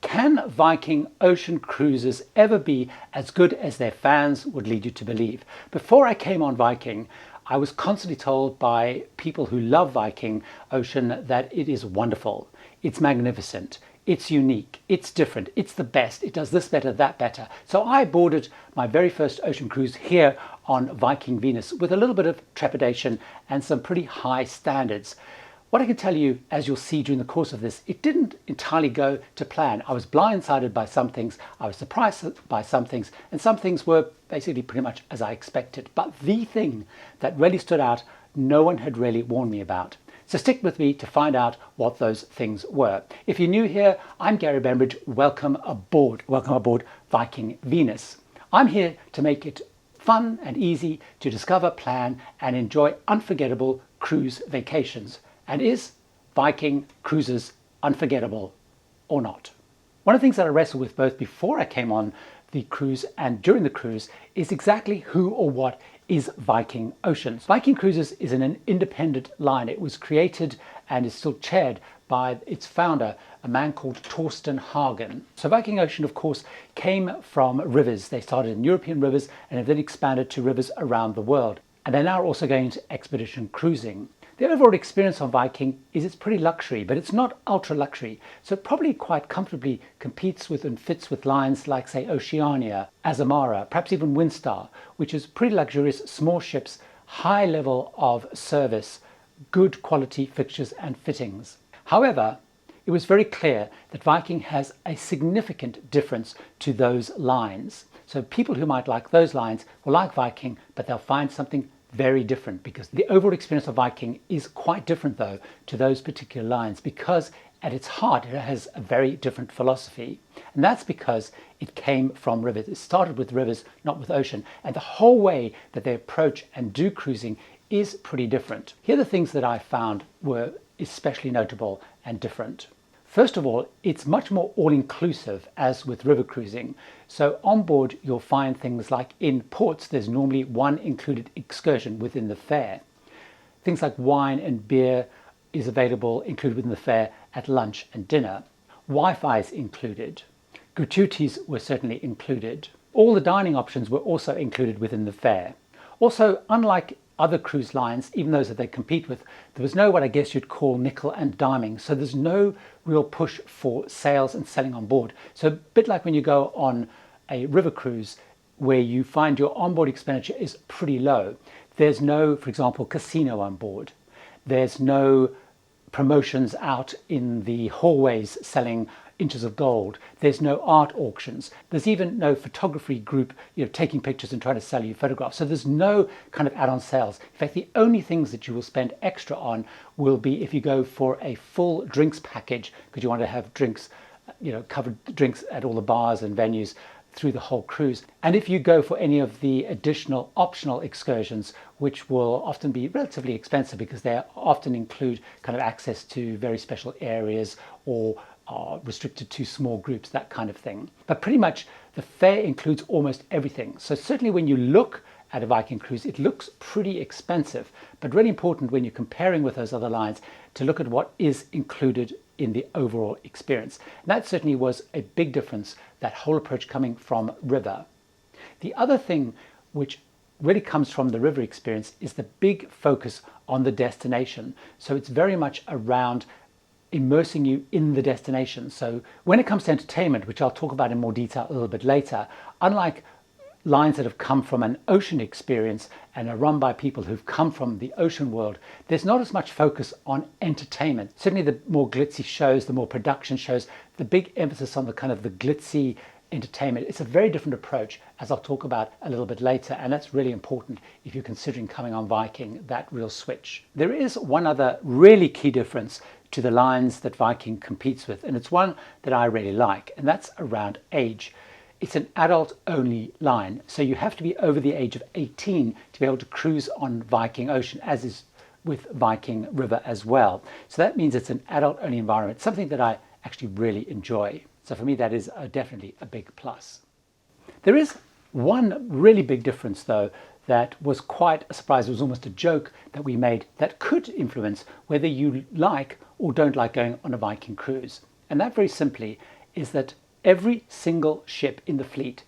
Can Viking Ocean Cruises ever be as good as their fans would lead you to believe? Before I came on Viking, I was constantly told by people who love Viking Ocean that it is wonderful, it's magnificent, it's unique, it's different, it's the best, it does this better, that better. So I boarded my very first ocean cruise here on Viking Venus with a little bit of trepidation and some pretty high standards. What I can tell you, as you'll see during the course of this, it didn't entirely go to plan. I was blindsided by some things, I was surprised by some things, and some things were basically pretty much as I expected. But the thing that really stood out, no one had really warned me about. So stick with me to find out what those things were. If you're new here, I'm Gary Bembridge. Welcome aboard. Welcome aboard Viking Venus. I'm here to make it fun and easy to discover, plan, and enjoy unforgettable cruise vacations. And is Viking Cruises unforgettable or not? One of the things that I wrestled with both before I came on the cruise and during the cruise is exactly who or what is Viking Ocean. Viking Cruises is an independent line. It was created and is still chaired by its founder, a man called Torsten Hagen. So Viking Ocean, of course, came from rivers. They started in European rivers and have then expanded to rivers around the world. And they're now also going to expedition cruising. The overall experience on Viking is it's pretty luxury, but it's not ultra luxury. So it probably quite comfortably competes with and fits with lines like, say, Oceania, Azamara, perhaps even Windstar, which is pretty luxurious, small ships, high level of service, good quality fixtures and fittings. However, it was very clear that Viking has a significant difference to those lines. So people who might like those lines will like Viking, but they'll find something very different, because the overall experience of Viking is quite different though to those particular lines, because at its heart it has a very different philosophy, and that's because it came from rivers. It started with rivers, not with ocean, and the whole way that they approach and do cruising is pretty different. Here are the things that I found were especially notable and different. First of all, it's much more all-inclusive as with river cruising. So on board you'll find things like in ports there's normally one included excursion within the fare. Things like wine and beer is available included within the fare at lunch and dinner. Wi-Fi is included. Gratuities were certainly included. All the dining options were also included within the fare. Also, unlike other cruise lines, even those that they compete with, there was no what I guess you'd call nickel and diming. So there's no real push for sales and selling on board. So a bit like when you go on a river cruise where you find your onboard expenditure is pretty low. There's no, for example, casino on board. There's no promotions out in the hallways selling inches of gold. There's no art auctions. There's even no photography group, taking pictures and trying to sell you photographs. So there's no kind of add-on sales. In fact, the only things that you will spend extra on will be if you go for a full drinks package, because you want to have drinks, covered drinks at all the bars and venues through the whole cruise. And if you go for any of the additional optional excursions, which will often be relatively expensive because they often include kind of access to very special areas or are restricted to small groups, that kind of thing. But pretty much the fare includes almost everything. So certainly when you look at a Viking cruise, it looks pretty expensive, but really important when you're comparing with those other lines to look at what is included in the overall experience. And that certainly was a big difference, that whole approach coming from river. The other thing which really comes from the river experience is the big focus on the destination. So it's very much around immersing you in the destination. So when it comes to entertainment, which I'll talk about in more detail a little bit later, unlike lines that have come from an ocean experience and are run by people who've come from the ocean world, there's not as much focus on entertainment. Certainly the more glitzy shows, the more production shows, the big emphasis on the kind of the glitzy entertainment. It's a very different approach, as I'll talk about a little bit later, and that's really important if you're considering coming on Viking, that real switch. There is one other really key difference to the lines that Viking competes with, and it's one that I really like, and that's around age. It's an adult-only line, so you have to be over the age of 18 to be able to cruise on Viking Ocean, as is with Viking River as well. So that means it's an adult-only environment, something that I actually really enjoy. So for me, that is definitely a big plus. There is one really big difference, though, that was quite a surprise. It was almost a joke that we made that could influence whether you like or don't like going on a Viking cruise. And that very simply is that every single ship in the fleet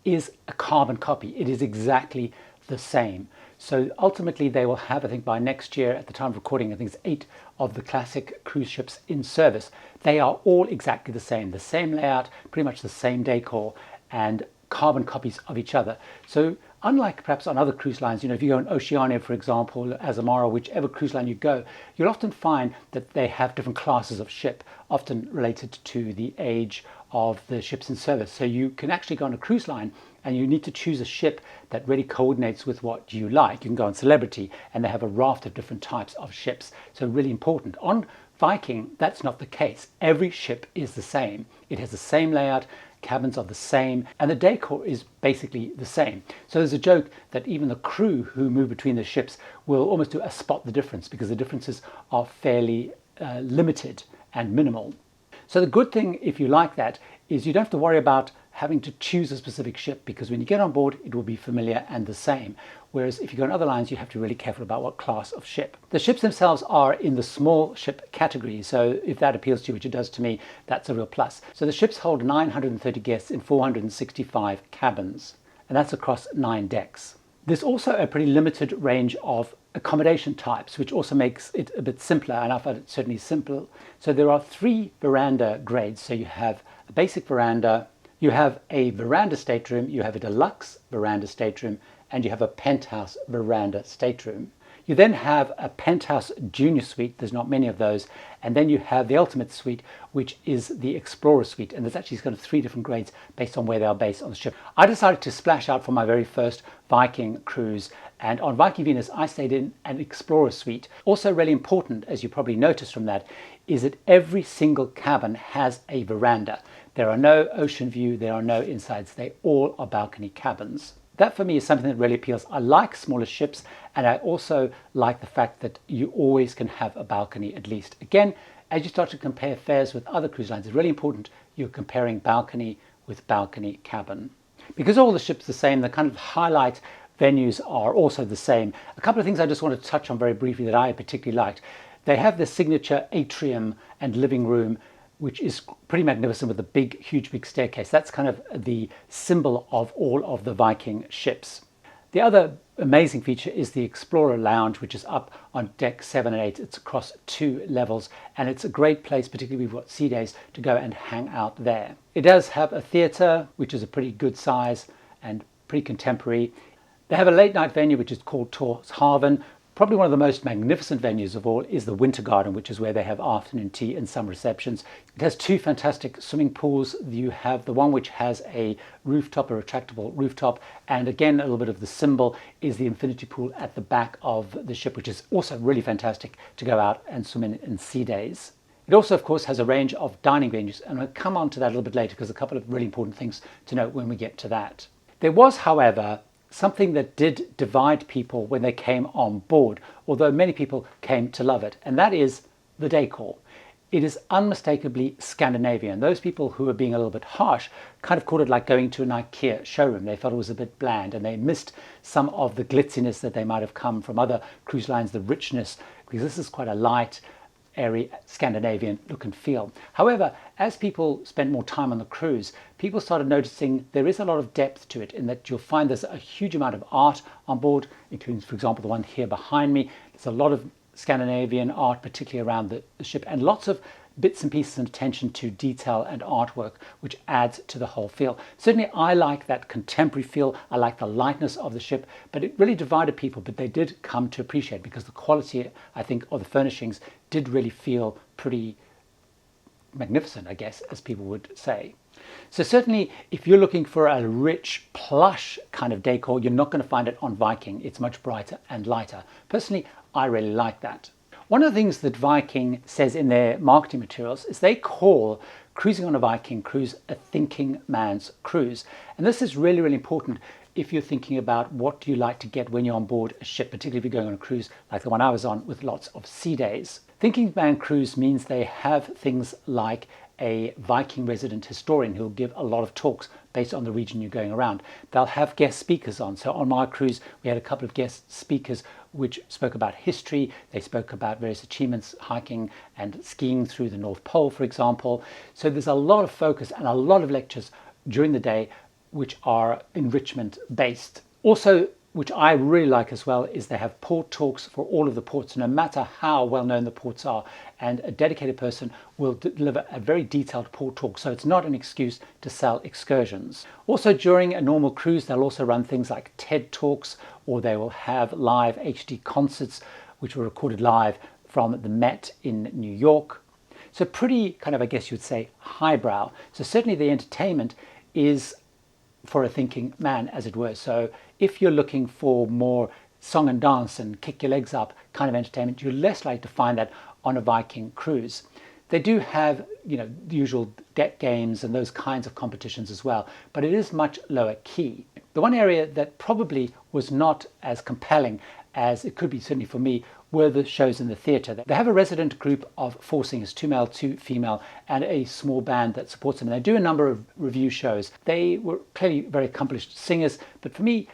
is a carbon copy. It is exactly the same. So ultimately they will have, I think by next year, at the time of recording, I think it's 8 of the classic cruise ships in service. They are all exactly the same layout, pretty much the same decor, and carbon copies of each other. So unlike perhaps on other cruise lines, if you go on Oceania, for example, Azamara, whichever cruise line you go, you'll often find that they have different classes of ship, often related to the age of the ships in service. So you can actually go on a cruise line and you need to choose a ship that really coordinates with what you like. You can go on Celebrity and they have a raft of different types of ships. So really important. On Viking, that's not the case. Every ship is the same. It has the same layout, cabins are the same, and the decor is basically the same. So there's a joke that even the crew who move between the ships will almost do a spot the difference, because the differences are fairly limited and minimal. So the good thing, if you like that, is you don't have to worry about having to choose a specific ship, because when you get on board it will be familiar and the same. Whereas if you go on other lines, you have to be really careful about what class of ship. The ships themselves are in the small ship category, so if that appeals to you, which it does to me, that's a real plus. So the ships hold 930 guests in 465 cabins, and that's across 9 decks. There's also a pretty limited range of accommodation types, which also makes it a bit simpler, and I find it certainly simple. So there are 3 veranda grades. So you have a basic veranda, you have a veranda stateroom, you have a deluxe veranda stateroom, and you have a penthouse veranda stateroom. You then have a penthouse junior suite, there's not many of those, and then you have the ultimate suite, which is the Explorer suite, and there's actually kind of 3 different grades based on where they are based on the ship. I decided to splash out for my very first Viking cruise, and on Viking Venus I stayed in an Explorer suite. Also really important, as you probably noticed from that, is that every single cabin has a veranda. There are no ocean view, there are no insides, they all are balcony cabins. That for me is something that really appeals. I like smaller ships, and I also like the fact that you always can have a balcony at least. Again, as you start to compare fares with other cruise lines, it's really important you're comparing balcony with balcony cabin. Because all the ships are the same, the kind of highlight venues are also the same. A couple of things I just want to touch on very briefly that I particularly liked. They have the signature atrium and living room, which is pretty magnificent, with a huge staircase. That's kind of the symbol of all of the Viking ships. The other amazing feature is the Explorer Lounge, which is up on deck 7 and 8. It's across 2 levels, and it's a great place, particularly if you've got sea days, to go and hang out there. It does have a theatre, which is a pretty good size and pretty contemporary. They have a late night venue, which is called Torshaven. Probably one of the most magnificent venues of all is the Winter Garden, which is where they have afternoon tea and some receptions. It has 2 fantastic swimming pools. You have the one which has a rooftop, a retractable rooftop, and again a little bit of the symbol is the infinity pool at the back of the ship, which is also really fantastic to go out and swim in sea days. It also, of course, has a range of dining venues, and I'll come on to that a little bit later because a couple of really important things to note when we get to that. There was, however, something that did divide people when they came on board, although many people came to love it, and that is the decor. It is unmistakably Scandinavian. Those people who were being a little bit harsh kind of called it like going to an IKEA showroom. They felt it was a bit bland, and they missed some of the glitziness that they might have come from other cruise lines, the richness, because this is quite a light, airy Scandinavian look and feel. However, as people spent more time on the cruise, people started noticing there is a lot of depth to it, in that you'll find there's a huge amount of art on board, including, for example, the one here behind me. There's a lot of Scandinavian art, particularly around the ship, and lots of bits and pieces and attention to detail and artwork, which adds to the whole feel. Certainly I like that contemporary feel. I like the lightness of the ship, but it really divided people, but they did come to appreciate, because the quality, I think, of the furnishings did really feel pretty magnificent, I guess, as people would say. So certainly if you're looking for a rich, plush kind of decor, you're not going to find it on Viking. It's much brighter and lighter. Personally, I really like that. One of the things that Viking says in their marketing materials is they call cruising on a Viking cruise a thinking man's cruise. And this is really, really important if you're thinking about what do you like to get when you're on board a ship, particularly if you're going on a cruise like the one I was on with lots of sea days. Thinking man cruise means they have things like a Viking resident historian who'll give a lot of talks based on the region you're going around. They'll have guest speakers on. So on my cruise, we had a couple of guest speakers which spoke about history. They spoke about various achievements, hiking and skiing through the North Pole, for example. So there's a lot of focus and a lot of lectures during the day which are enrichment based. Also, which I really like as well, is they have port talks for all of the ports, no matter how well known the ports are, and a dedicated person will deliver a very detailed port talk, so it's not an excuse to sell excursions. Also, during a normal cruise, they'll also run things like TED Talks, or they will have live HD concerts which were recorded live from the Met in New York. So pretty kind of, I guess you'd say, highbrow. So certainly the entertainment is for a thinking man, as it were. So if you're looking for more song and dance and kick your legs up kind of entertainment, you're less likely to find that on a Viking cruise. They do have, the usual deck games and those kinds of competitions as well, but it is much lower key. The one area that probably was not as compelling as it could be, certainly for me, were the shows in the theatre. They have a resident group of 4 singers, 2 male, 2 female, and a small band that supports them. And they do a number of review shows. They were clearly very accomplished singers, but for me,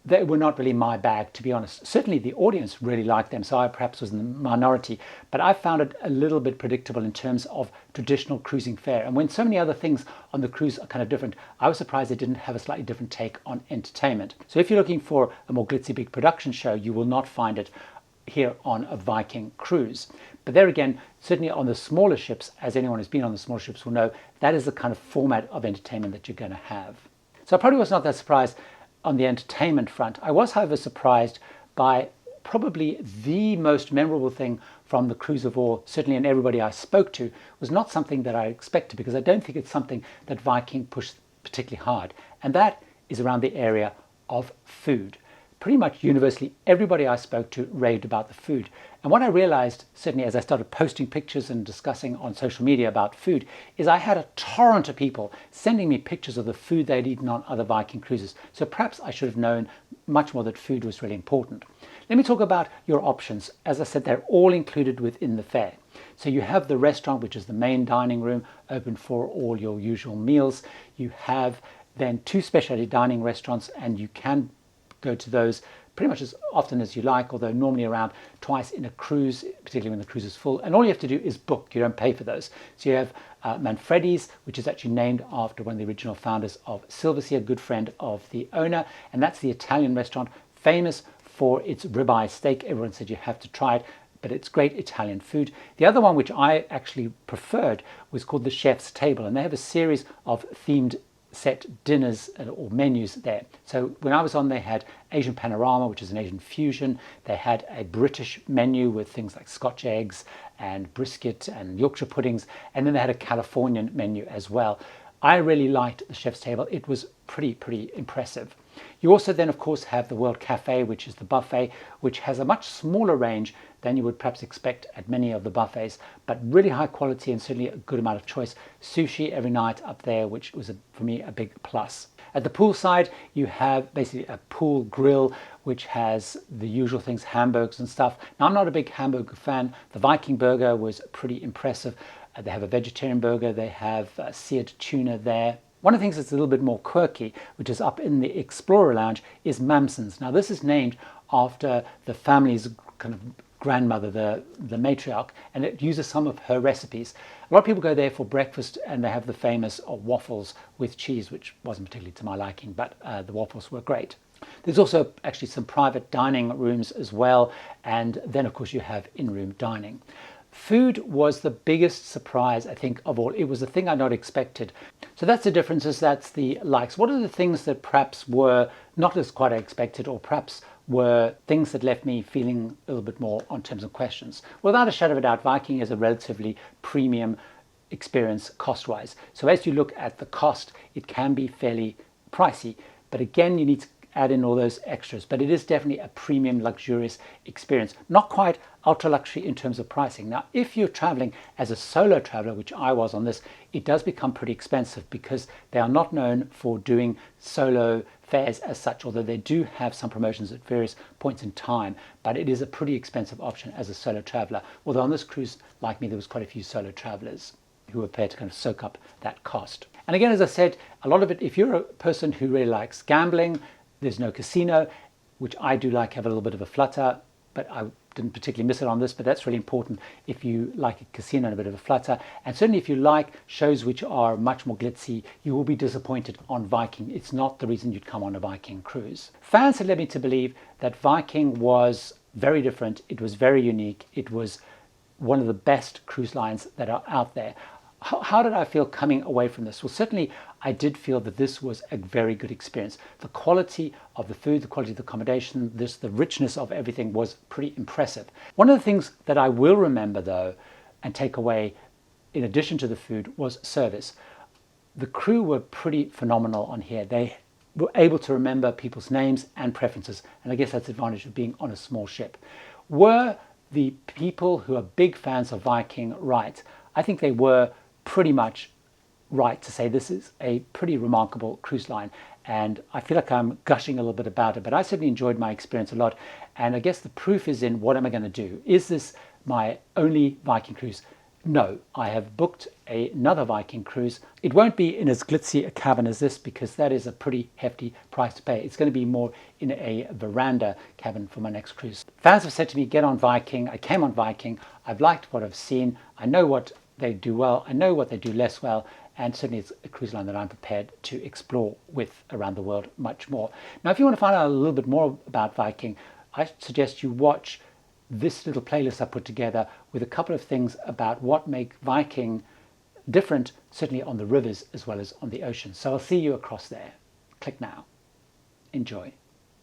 they were not really my bag, to be honest. Certainly the audience really liked them, so I perhaps was in the minority, but I found it a little bit predictable in terms of traditional cruising fare. And when so many other things on the cruise are kind of different, I was surprised they didn't have a slightly different take on entertainment. So if you're looking for a more glitzy big production show, you will not find it here on a Viking cruise. But there again, certainly on the smaller ships, as anyone who's been on the smaller ships will know, that is the kind of format of entertainment that you're going to have. So I probably was not that surprised on the entertainment front. I was, however, surprised by probably the most memorable thing from the cruise of all, certainly in everybody I spoke to, was not something that I expected, because I don't think it's something that Viking pushed particularly hard. And that is around the area of food. Pretty much universally, everybody I spoke to raved about the food. And what I realized, certainly as I started posting pictures and discussing on social media about food, is I had a torrent of people sending me pictures of the food they'd eaten on other Viking cruises. So perhaps I should have known much more that food was really important. Let me talk about your options. As I said, they're all included within the fare. So you have the restaurant, which is the main dining room, open for all your usual meals. You have then 2 specialty dining restaurants, and you can go to those pretty much as often as you like, although normally around twice in a cruise, particularly when the cruise is full. And all you have to do is book. You don't pay for those. So you have Manfredi's, which is actually named after one of the original founders of Silversea, a good friend of the owner. And that's the Italian restaurant, famous for its ribeye steak. Everyone said you have to try it, but it's great Italian food. The other one, which I actually preferred, was called the Chef's Table. And they have a series of themed set dinners or menus there. So when I was on, they had Asian Panorama, which is an Asian fusion. They had a British menu with things like Scotch eggs and brisket and Yorkshire puddings. And then they had a Californian menu as well. I really liked the Chef's Table. It was pretty impressive. You also then, of course, have the World Cafe, which is the buffet, which has a much smaller range than you would perhaps expect at many of the buffets, but really high quality and certainly a good amount of choice. Sushi every night up there, which was, for me, a big plus. At the poolside, you have basically a pool grill, which has the usual things, hamburgers and stuff. Now, I'm not a big hamburger fan. The Viking burger was pretty impressive. They have a vegetarian burger. They have seared tuna there. One of the things that's a little bit more quirky, which is up in the Explorer Lounge, is Mamson's. Now, this is named after the family's kind of grandmother, the matriarch, and it uses some of her recipes. A lot of people go there for breakfast, and they have the famous waffles with cheese, which wasn't particularly to my liking, but the waffles were great. There's also actually some private dining rooms as well, and then, of course, you have in-room dining. Food was the biggest surprise, I think, of all. It was the thing I not expected. So that's the differences, that's the likes. What are the things that perhaps were not as quite expected, or perhaps were things that left me feeling a little bit more on terms of questions? Without a shadow of a doubt, Viking is a relatively premium experience cost-wise. So as you look at the cost, it can be fairly pricey. But again, you need to add in all those extras, but it is definitely a premium luxurious experience, not quite ultra luxury in terms of pricing. Now, if you're traveling as a solo traveler, which I was on this, it does become pretty expensive because they are not known for doing solo fares as such, although they do have some promotions at various points in time, but it is a pretty expensive option as a solo traveler. Although on this cruise, like me, there was quite a few solo travelers. who are prepared to kind of soak up that cost. And again, as I said, a lot of it, if you're a person who really likes gambling, there's no casino, which I do like, have a little bit of a flutter, but I didn't particularly miss it on this, but that's really important if you like a casino and a bit of a flutter. And certainly if you like shows which are much more glitzy, you will be disappointed on Viking. It's not the reason you'd come on a Viking cruise. Fans had led me to believe that Viking was very different. It was very unique. It was one of the best cruise lines that are out there. How did I feel coming away from this? Well, certainly I did feel that this was a very good experience. The quality of the food, the quality of the accommodation, the richness of everything was pretty impressive. One of the things that I will remember though and take away in addition to the food was service. The crew were pretty phenomenal on here. They were able to remember people's names and preferences, and I guess that's the advantage of being on a small ship. Were the people who are big fans of Viking right? I think they were pretty much right to say this is a pretty remarkable cruise line, and I feel like I'm gushing a little bit about it, but I certainly enjoyed my experience a lot. And I guess the proof is in what am I going to do? Is this my only Viking cruise? No, I have booked another Viking cruise. It won't be in as glitzy a cabin as this because that is a pretty hefty price to pay. It's going to be more in a veranda cabin for my next cruise. Fans have said to me, get on Viking. I came on Viking. I've liked what I've seen. I know what they do well. I know what they do less well. And certainly it's a cruise line that I'm prepared to explore with around the world much more. Now, if you want to find out a little bit more about Viking, I suggest you watch this little playlist I put together with a couple of things about what make Viking different, certainly on the rivers as well as on the ocean. So I'll see you across there. Click now. Enjoy.